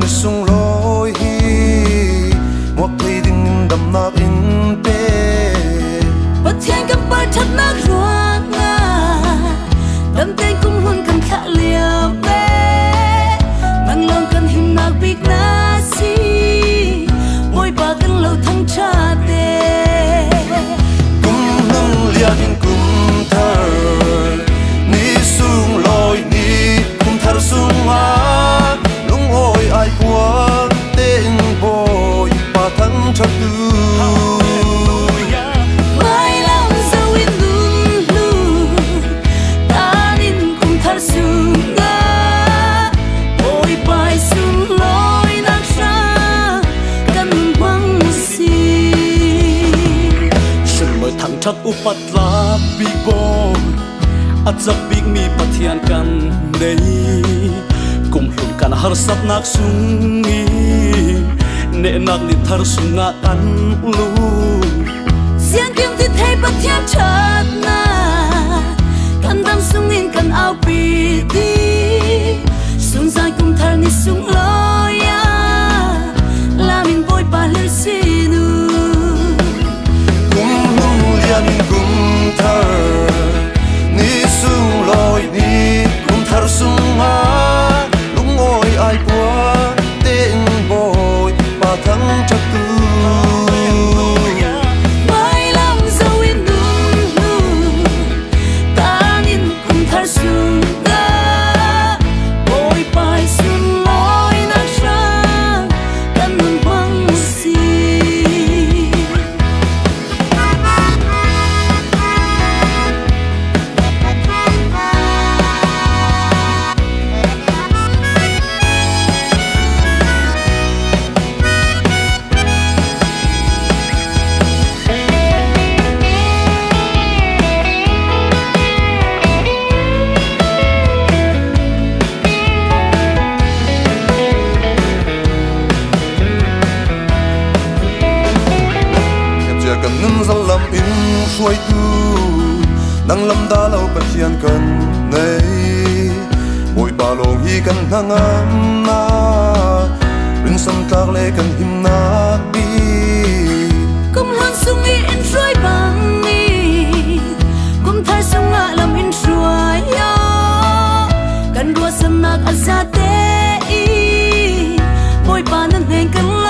ni sung loi hi muak tây ding đầm nạc in pe bất thiên cầm bay thật nát ruộng đầm tên cũng hun cần khả liềm bé mang lòng cần him nạc big na si môi ba cần lâu thăng cha tê cũng nâng lia in cũng thở ni sung loi ni cũng thở sung á lung ôi ai qua tên bồi ba thăng cho tư chắc upat la big boy at zap big mi pathian kan nei kum hlun kan har sap nak sungi ne nak ni thar sunga kan lu siang kim ti thei pathian chat na kan dam sungin kan au pi ti sung zai kum thar ni sung loya lamin boy pa lir sinu Nhân cũng thở ni sung loi ni cũng thở sung á lúc ngồi ai qua tên bồi ba thắng chắc tư mai lòng dâu yên đúng ta nhìn cũng thở sung á bồi bài xuân lối nát sang căn mừng hoang si lâm in xuôi tu nang lâm đa lâu bát hiền cần này bồi ba lồng hi cần hang am na bên sông trạc lệ cần him na bi kum hang sung in xuôi bang ni kum thai sung ngã lâm in xuôi yo cần đua sân nạc azate bồi ba nan heng cần